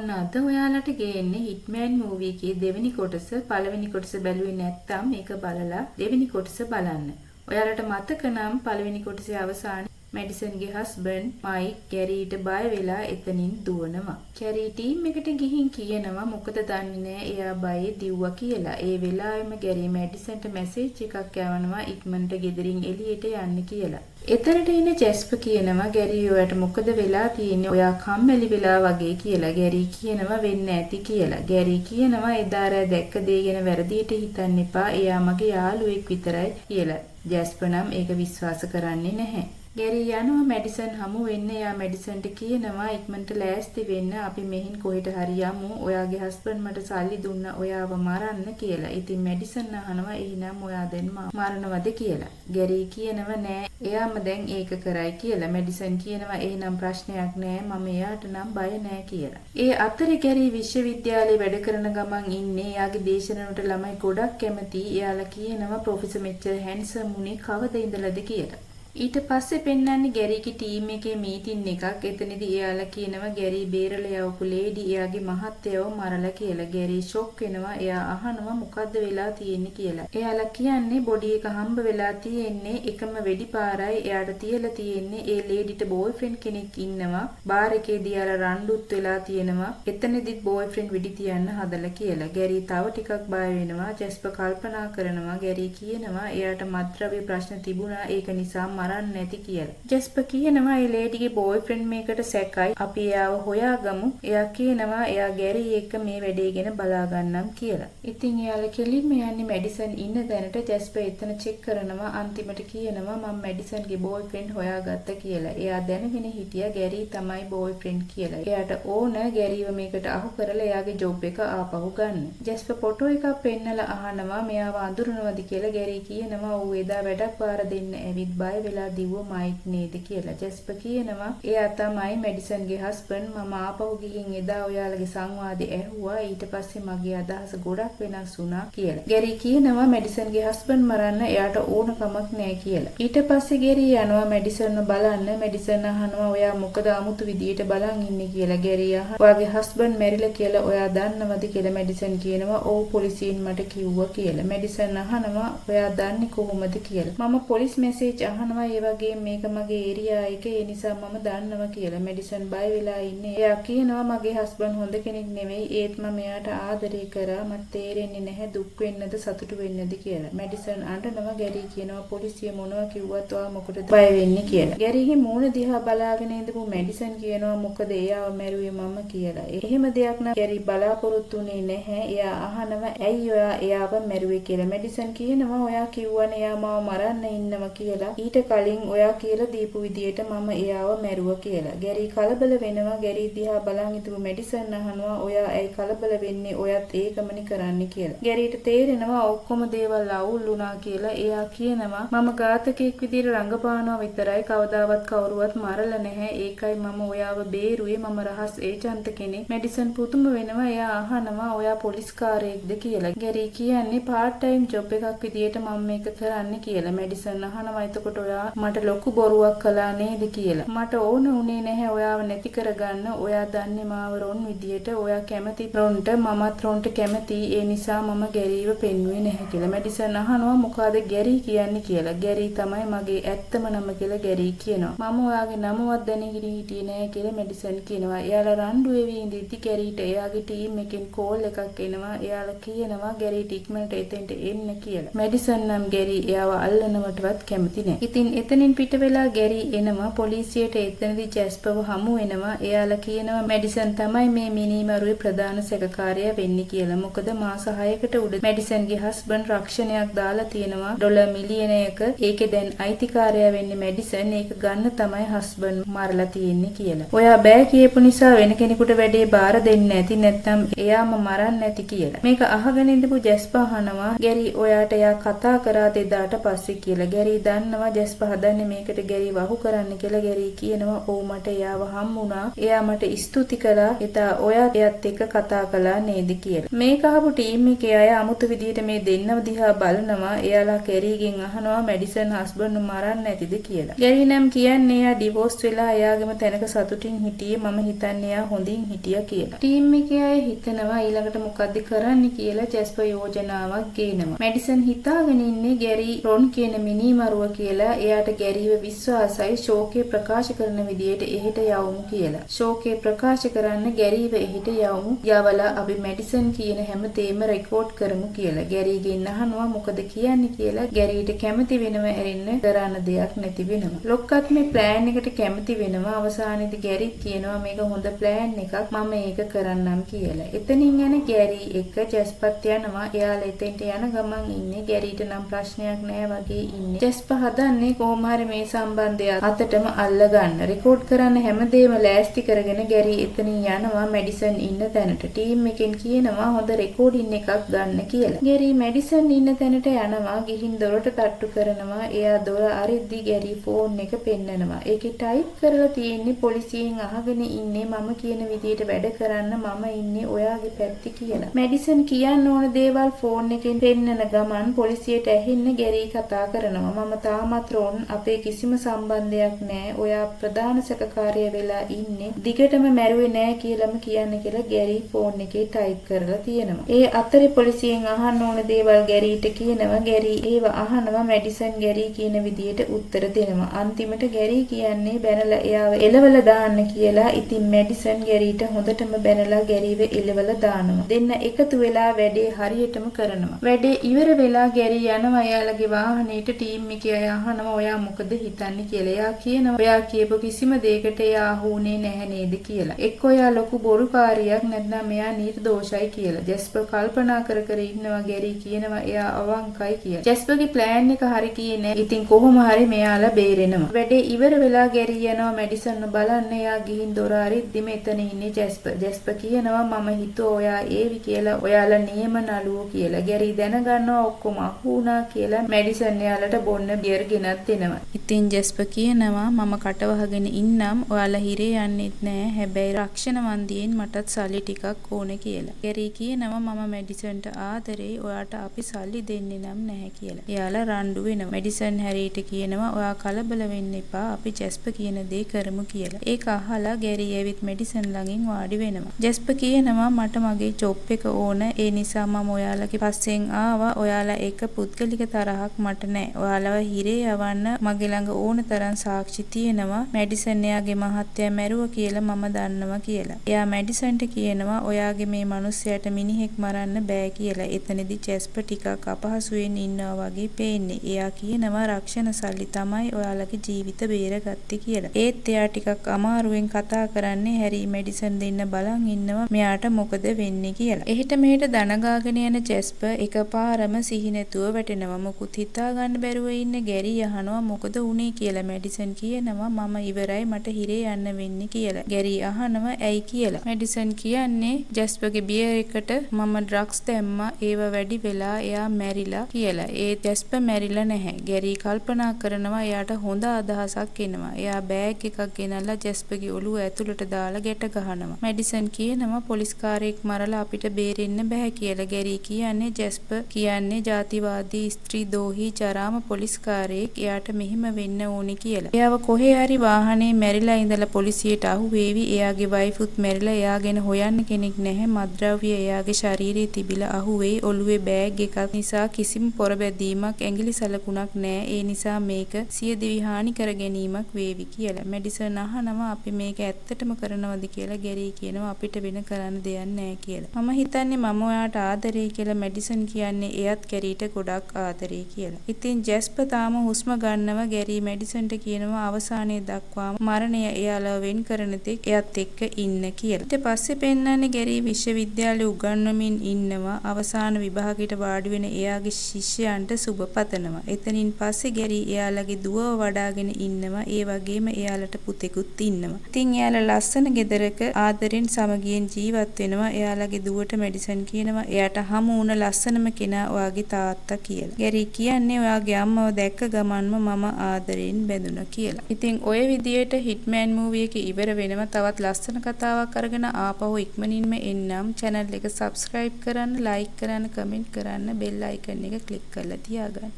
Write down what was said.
ඔන්න අද ඔයාලට ගේන්නේ හිට්මෑන් මූවී එකේ දෙවෙනි කොටස. පළවෙනි කොටස බැලුවේ නැත්නම් මේක බලලා දෙවෙනි කොටස බලන්න. ඔයාලට මතක නම් පළවෙනි කොටසේ අවසානයේ මැඩිසන්ගේ හස්බන්ඩ් මයික් ගැරීට බය වෙලා එතනින් දුවනවා. කැරී ටීම් එකට ගිහින් කියනවා මොකද දන්නේ නැහැ එයා බයේ දිව්වා කියලා. ඒ වෙලාවෙම ගැරී මැඩිසන්ට මැසේජ් එකක් යවනවා ඉක්මනට ගෙදරින් එළියට යන්න කියලා. එතනට එන ජැස්පර් කියනවා ගැරී ඔයාට මොකද වෙලා තියෙන්නේ? ඔයා කම්මැලි වෙලා වගේ කියලා. ගැරී කියනවා වෙන්න ඇති කියලා. ගැරී කියනවා එදා රෑ දැක්ක දේ ගැන වැරදියට හිතන්න එපා. එයා මගේ යාළුවෙක් විතරයි කියලා. ජැස්පර් නම් ඒක විශ්වාස කරන්නේ නැහැ. ගැරී යනවා මැඩිසන් හමු වෙන්න. එයා මැඩිසන්ට කියනවා ඉක්මනට ලෑස්ති වෙන්න අපි මෙහින් කොහෙට හරි යමු. ඔයාගේ හස්බන්ඩ් මට සල්ලි දුන්නා ඔයාව මරන්න කියලා. ඉතින් මැඩිසන් අහනවා එහෙනම් ඔයා දැන් මරනවද කියලා. ගැරී කියනවා නෑ එයාම දැන් ඒක කරයි කියලා. මැඩිසන් කියනවා එහෙනම් ප්‍රශ්නයක් නෑ මම එයාට නම් බය නෑ කියලා. ඒ අතරේ ගැරී විශ්වවිද්‍යාලේ වැඩ කරන ගමන් ඉන්නේ. එයාගේ දේශනවලට ළමයි ගොඩක් කැමතියි. එයාලා කියනවා ප්‍රොෆෙසර් මෙච්චර හැන්සම් උනේ කවද ඉඳලාද කියලා. ඊට පස්සේ පෙන්වන්නේ ගැරීගේ ටීම් එකේ මීටින් එකක්. එතනදී එයාලා කියනවා ගැරී බේරලා යවපු ලේඩි එයාගේ මහත්තයව මරලා කියලා. ගැරී ෂොක් වෙනවා. එයා අහනවා මොකද්ද වෙලා තියෙන්නේ කියලා. එයාලා කියන්නේ බොඩි එක හම්බ වෙලා තියෙන්නේ එකම වෙඩි පාරයි. එයාට තියලා තියෙන්නේ ඒ ලේඩිට බෝයිෆ්‍රෙන්ඩ් කෙනෙක් ඉන්නවා. බාර් එකේදී යාලා රණ්ඩුත් වෙලා තියෙනවා. එතනදිත් බෝයිෆ්‍රෙන්ඩ් වෙඩි තියන්න හදලා කියලා. ගැරී තව ටිකක් බය වෙනවා. ජැස්පර් කල්පනා කරනවා. ගැරී කියනවා එයාට මත්ද්‍රව්‍ය ප්‍රශ්න තිබුණා. ඒක නිසා මරන්න නැති කියලා. ජැස්පර් කියනවා ඒ ලේඩිගේ බෝයිෆ්‍රෙන්ඩ් මේකට සැකයි. අපි එයාව හොයාගමු. එයා කියනවා එයා ගැරී එක්ක මේ වැඩේ ගැන බලා ගන්නම් කියලා. ඉතින් එයාලා කෙලින්ම යන්නේ මැඩිසන් ඉන්න තැනට. ජැස්පර් එතන චෙක් කරනවා. අන්තිමට කියනවා මම මැඩිසන්ගේ බෝයිෆ්‍රෙන්ඩ් හොයාගත්තා කියලා. එයා දැනගෙන හිටියා ගැරී තමයි බෝයිෆ්‍රෙන්ඩ් කියලා. එයාට ඕන ගැරීව මේකට අහු කරලා එයාගේ ජොබ් එක ආපහු ගන්න. ජැස්පර් ෆොටෝ එකක් පෙන්නලා අහනවා මෙයාව අඳුරනවද කියලා. ගැරී කියනවා ඌ එදා වැඩක් පාර දෙන්න ඇවිත් බය වෙලා දිව්ව මයික් නේද කියලා. ජැස්පර් කියනවා එයා තමයි මැඩිසන්ගේ හස්බන්ඩ්. මම ආපහු ගිහින් එදා ඔයාලගේ සංවාදේ ඇහුවා. ඊට පස්සේ මගේ අදහස ගොඩක් වෙනස් වුණා කියලා. ගැරී කියනවා මැඩිසන්ගේ හස්බන්ඩ් මරන්න එයාට ඕන කමක් නැහැ කියලා. ඊට පස්සේ ගැරී යනවා මැඩිසන්ව බලන්න. මැඩිසන් අහනවා ඔයා මොකද 아무තු විදියට බලන් ඉන්නේ කියලා. ගැරී අහනවා ඔයාගේ හස්බන්ඩ් මැරිලා කියලා ඔයා දන්නවද කියලා. මැඩිසන් කියනවා ඔව් පොලිසියෙන් මට කිව්වා කියලා. මැඩිසන් අහනවා ඔයා දන්නේ කොහොමද කියලා. මම පොලිස් මැසේජ් අහනවා ඒ වගේ මේක මගේ ඒරියා එක ඒ නිසා මම දන්නවා කියලා. මැඩිසන් බය වෙලා ඉන්නේ. එයා කියනවා මගේ හස්බන්ඩ් හොඳ කෙනෙක් නෙවෙයි. ඒත් මම එයාට ආදරේ කරා. මට තේරෙන්නේ නැහැ දුක් වෙන්නද සතුටු වෙන්නද කියලා. මැඩිසන් අඬනවා. ගැරී කියනවා පොලිසිය මොනවා කිව්වත් ඔයා මොකටද බය වෙන්නේ කියලා. ගැරීගේ මූණ දිහා බලාගෙන ඉඳපු මැඩිසන් කියනවා මොකද එයාව මැරුවේ මම කියලා. එහෙම දෙයක් නම් ගැරී බලාපොරොත්තු වෙන්නේ නැහැ. එයා අහනවා ඇයි ඔයා එයාව මැරුවේ කියලා. මැඩිසන් කියනවා ඔයා කිව්වනේ එයා මාව මරන්න ඉන්නවා කියලා. ඊට කලින් ඔයා කියලා දීපු විදියට මම එයාව මැරුවා කියලා. ගැරී කලබල වෙනවා. ගැරී දිහා බලන් ඉඳපු මැඩිසන් අහනවා ඔයා ඇයි කලබල වෙන්නේ? ඔයත් ඒකමනේ කරන්නේ කියලා. ගැරීට තේරෙනවා ඔක්කොම දේවල් අවුල් වුණා කියලා. එයා කියනවා මම ඝාතකයෙක් විදියට රඟපානවා විතරයි. කවදාවත් කවුරුවත් මරලා නැහැ. ඒකයි මම ඔයාව බේරුවේ. මම රහස් ඒජන්ත කෙනෙක්. මැඩිසන් පුදුම වෙනවා. එයා අහනවා ඔයා පොලිස්කාරයෙක්ද කියලා. ගැරී කියන්නේ පාර්ට් ටයිම් ජොබ් එකක් විදියට මම මේක කරන්නේ කියලා. මැඩිසන් අහනවා එතකොට ඔයා මට ලොකු බොරුවක් කළා නේද කියලා. මට ඕන උනේ නැහැ ඔයාව නැති කරගන්න. ඔයා දන්නේ මාව රොන් විදියට. ඔයා කැමති රොන්ට මමත් රොන්ට කැමතියි. ඒ නිසා මම ගැරීව පෙන්වුවේ නැහැ කියලා. මැඩිසන් අහනවා මොකද ගැරී කියන්නේ කියලා. ගැරී තමයි මගේ ඇත්තම නම කියලා ගැරී කියනවා. මම ඔයාගේ නමවත් දැනගෙන හිටියේ නැහැ කියලා මැඩිසන් කියනවා. එයාලා රණ්ඩු වෙවි ඉඳිද්දි ගැරීට එයාගේ ටීම් එකෙන් කෝල් එකක් එනවා. එයාලා කියනවා ගැරීට ඉක්මනට එතෙන්ට එන්න කියලා. මැඩිසන් නම් ගැරී එයාව අල්ලනවටවත් කැමති නැහැ. ඉතින් එතනින් පිට වෙලා ගැරී එනවා. පොලිසියට එතනදී ජැස්පර්ව හමු වෙනවා. එයාලා කියනවා මැඩිසන් තමයි මේ මිනිමරුවේ ප්‍රධාන සැකකාරයා වෙන්නේ කියලා. මොකද මාස 6කට උඩ මැඩිසන්ගේ හස්බන්ඩ් රක්ෂණයක් දාලා තියෙනවා ඩොලර් මිලියනයක. ඒකේ දැන් අයිතිකාරයා වෙන්නේ මැඩිසන්. ඒක ගන්න තමයි හස්බන්ඩ් මරලා තියෙන්නේ කියලා. ඔයා බෑ කියපු නිසා වෙන කෙනෙකුට වැඩේ බාර දෙන්නේ නැති නැත්නම් එයාම මරන්න නැති කියලා. මේක අහගෙන ඉඳපු ජැස්පර් අහනවා ගැරී ඔයාට එයා කතා කරා දෙදාට පස්සේ කියලා. ගැරී දන්නවා ජැස්පර් ජස්ප හදන්නේ මේකට ගැරි වහු කරන්න කියලා. ගැරි කියනවා ඔව් මට එයාව හම්බුණා. එයා මට ස්තුති කළා. එතා ඔයා එයත් එක්ක කතා කළා නේද කියලා. මේක අහපු ටීම් එකේ අය අමුතු විදියට මේ දෙන්නව දිහා බලනවා. එයාලා ගැරිගෙන් අහනවා මැඩිසන් හස්බන්ඩ් මරන්න නැතිද කියලා. ගැරි නම් කියන්නේ එයා ඩිවෝස් වෙලා එයාගේම තැනක සතුටින් හිටියේ. මම හිතන්නේ එයා හොඳින් හිටියා කියලා. ටීම් එකේ අය හිතනවා ඊළඟට මොකද්ද කරන්න කියලා. ජස්පර් යෝජනාවක් ගේනවා. මැඩිසන් හිතාගෙන ඉන්නේ ගැරි රොන් කියන මිනිමරුව කියලා. එයාට ගැරිව විශ්වාසයි ශෝකේ ප්‍රකාශ කරන විදියට එහෙට යවමු කියලා. ශෝකේ ප්‍රකාශ කරන්න ගැරිව එහෙට යවමු. යවලා අපි මැඩිසන් කියන හැමදේම රෙකෝඩ් කරමු කියලා. ගැරිගෙන් අහනවා මොකද කියන්නේ කියලා. ගැරිට කැමති වෙනව ඇරෙන්න කරන්න දෙයක් නැති වෙනවා. ලොක්කත් මේ ප්ලෑන් එකට කැමති වෙනවා. අවසානයේදී ගැරි කියනවා මේක හොඳ ප්ලෑන් එකක්. මම ඒක කරන්නම් කියලා. එතනින් යන ගැරි එක ජස්පත් යනවා. එයාලා එතෙන්ට යන ගමන් ඉන්නේ ගැරිට නම් ප්‍රශ්නයක් නෑ වගේ ඉන්නේ. ජස්ප හදන්නේ කොහොම හරි මේ සම්බන්ධය අතටම අල්ලගන්න. රෙකෝඩ් කරන්න හැමදේම ලෑස්ති කරගෙන ගැරි එතනින් යනවා මැඩිසන් ඉන්න තැනට. ටීම් එකෙන් කියනවා හොඳ රෙකෝඩින් එකක් ගන්න කියලා. ගැරි මැඩිසන් ඉන්න තැනට යනවා. ගිහින් දොරට තට්ටු කරනවා. එයා දොර අරිද්දි ගැරි ෆෝන් එක පෙන්නනවා. ඒකේ ටයිප් කරලා තියෙන්නේ පොලිසියෙන් අහගෙන ඉන්නේ මම කියන විදියට වැඩ කරන්න මම ඉන්නේ ඔයාගේ පැත්තේ කියලා. මැඩිසන් කියන්න ඕන දේවල් ෆෝන් එකෙන් පෙන්නන ගමන් පොලිසියට ඇහෙන්න ගැරි කතා කරනවා. මම තාමත් රොන් අපේ කිසිම සම්බන්ධයක් නෑ. ඔයා ප්‍රධාන සැකකාරය වෙලා ඉන්නේ. දිගටම මැරුවේ නෑ කියලාම කියන්න කියලා ගැරි ෆෝන් එකේ ටයිප් කරලා තියෙනවා. ඒ අතරේ පොලිසියෙන් අහන්න ඕන දේවල් ගැරිට කියනවා. ගැරි ඒව අහනවා. මැඩිසන් ගැරි කියන විදියට උත්තර දෙනවා. අන්තිමට ගැරි කියන්නේ බැනලා එයාව එලවලා දාන්න කියලා. ඉතින් මැඩිසන් ගැරිට හොඳටම බැනලා ගැරිව එලවලා දානවා. දෙන්න එකතු වෙලා වැඩේ හරියටම කරනවා. වැඩේ ඉවර වෙලා ගැරි යනවා එයාලගේ වාහනේට. ටීම් එකේ අය අහනවා ඔයා මොකද හිතන්නේ කියලා. එයා කියනවා ඔයා කියපු කිසිම දෙයකට එයා අහුුනේ නැහැ නේද කියලා. එක්ක ඔයා ලොකු බොරුකාරියක් නැත්නම් මෙයා නිර්දෝෂයි කියලා. ජස්පර් කල්පනා කර කර ඉන්නවා. ගැරි කියනවා එයා අවංකයි කියලා. ජස්පර්ගේ ප්ලෑන් එක හරි ගියේ නෑ. ඉතින් කොහොම හරි මෙයාලා බේරෙනවා. වැඩේ ඉවර වෙලා ගැරි යනවා මැඩිසන්ව බලන්න. එයා ගිහින් දොර අරිද්දිම එතන ඉන්නේ ජස්පර්. ජස්පර් කියනවා මම හිතුවා ඔයා ඒවි කියලා. ඔයාලා නියම නළුවෝ කියලා. ගැරි දැනගන්නවා ඔක්කොම අහු වුණා කියලා. මැඩිසන් එයාලට බොන්න බියර් ගෙනත් දෙනවා. ඉතින් ජස්පර් කියනවා මම කටවහගෙන ඉන්නම්. ඔයාලා හිරේ යන්නෙත් නෑ. හැබැයි රක්ෂණ වන්දියෙන් මටත් සල්ලි ටිකක් ඕනේ කියලා. ගැරි කියනවා මම මැඩිසන්ට ආදරේ. ඔයාට අපි සල්ලි දෙන්නේ නම් නැහැ කියලා. එයාලා රණ්ඩු වෙනවා. මැඩිසන් හැරීට කියනවා ඔයා කලබල වෙන්න එපා. අපි ජස්පර් කියන දේ කරමු කියලා. ඒක අහලා ගැරි ඇවිත් මැඩිසන් ළඟින් වාඩි වෙනවා. ජස්පර් කියනවා මට මගේ ජොබ් එක ඕන. ඒ නිසා මම ඔයාලගේ පස්සෙන් ආවා. ඔයාලා එක පුද්ගලික තරහක් මට නෑ. ඔයාලව හිරේ යවන්න මගේ ළඟ ඕන තරම් සාක්ෂි තියෙනවා. මැඩිසන් එයාගේ මහත්තයා මැරුවා කියලා මම දන්නවා කියලා. එයා මැඩිසන්ට කියනවා ඔයාගේ මේ මිනිස්සයාට මිනිහෙක් මරන්න බෑ කියලා. එතනදී ජස්පර් ටිකක් අපහසුයෙන් ඉන්නවා වගේ පේන්නේ. එයා කියනවා රක්ෂණ සල්ලි තමයි ඔයාලගේ ජීවිත බේරගත්තේ කියලා. ඒත් එයා ටිකක් අමාරුවෙන් කතා කරන්නේ. හැරි මැඩිසන් දෙන්න බලන් ඉන්නවා මෙයාට මොකද වෙන්නේ කියලා. එහෙට මෙහෙට දනගාගෙන යන ජස්පර් එකපාරම සිහි නැතුව වැටෙනවා. මොකුත් හිතා ගන්න බැරුව ඉන්න ගැරි අහනවා මොකද උනේ කියලා. මැඩිසන් කියනවා මම ඉවරයි මට හිරේ යන්න වෙන්නේ කියලා. ගැරි අහනවා ඇයි කියලා. මැඩිසන් කියන්නේ ජස්පර්ගේ බියර් එකට මම ඩ්‍රග්ස් දැම්මා ඒව වැඩි වෙලා එයා මැරිලා කියලා. ඒ ජස්පර් මැරිලා නැහැ. ගැරි කල්පනා කරනවා එයාට හොඳ අදහසක් එනවා. එයා බෑග් එකක් ගෙනල්ලා ජස්පර්ගේ ඔළුව ඇතුළට දාලා ගැට ගහනවා. මැඩිසන් කියනවා පොලිස්කාරයෙක් මරලා අපිට බේරෙන්න බෑ කියලා. ගැරි කියන්නේ ජස්පර් කියන්නේ ජාතිවාදී ස්ත්‍රී දෝහි ජරාම පොලිස්කාරයෙක්. එයාට මෙහෙම වෙන්න ඕනි කියලා. එයාව කොහේ හරි වාහනේ මැරිලා ඉඳලා පොලිසියට අහු වේවි. එයාගේ වයිෆුත් මැරිලා එයාගෙන හොයන්න කෙනෙක් නැහැ. මත්ද්‍රව්‍ය එයාගේ ශරීරයේ තිබිලා අහු වෙයි. ඔළුවේ බෑග් එකක් නිසා කිසිම පොරබැදීමක් ඇඟිලි සලකුණක් නැහැ. ඒ නිසා මේක සියදිවි හානි කර ගැනීමක් වේවි කියලා. මැඩිසන් අහනවා අපි මේක ඇත්තටම කරනවද කියලා. ගැරි කියනවා අපිට වෙන කරන්න දෙයක් නැහැ කියලා. මම හිතන්නේ මම ඔයාට ආදරේ කියලා. මැඩිසන් කියන්නේ එයත් ගැරිට ගොඩක් ආදරේ කියලා. ඉතින් ජස්පර් තාම හුස්ම ගන්නවා. ගැරි මැඩිසන්ට කියනවා අවසානයේ දක්වාම මරණය එයාලව වෙන් කරන තෙක් එයත් එක්ක ඉන්න කියලා. ඊට පස්සේ පෙන්නන්නේ ගැරි විශ්වවිද්‍යාලේ උගන්වමින් ඉන්නවා. අවසාන විභාගයට වාඩි වෙන එයාගේ ශිෂ්‍යයන්ට සුබ පතනවා. එතනින් පස්සේ ගැරි එයාලගේ දුවව වඩාගෙන ඉන්නවා. ඒ වගේම එයාලට පුතෙකුත් ඉන්නවා. ඉතින් එයාලා ලස්සන ගෙදරක ආදරෙන් සමගියෙන් ජීවත් වෙනවා. එයාලගේ දුවට මැඩිසන් කියනවා එයාට හමු වුණ ලස්සනම කෙනා ඔයාගේ තාත්තා කියලා. ගැරි කියන්නේ ඔයාගේ අම්මව දැක්ක ගමන් ගමන්ම මම ආදරයෙන් බැඳුණා කියලා. ඉතින් ඔය විදියට හිට්මෑන් මූවි එක ඉවර වෙනවා. තවත් ලස්සන කතාවක් අරගෙන ආපහු ඉක්මනින්ම එන්නම්. channel එක subscribe කරන්න, like කරන්න, comment කරන්න, bell icon එක click කරලා තියාගන්න.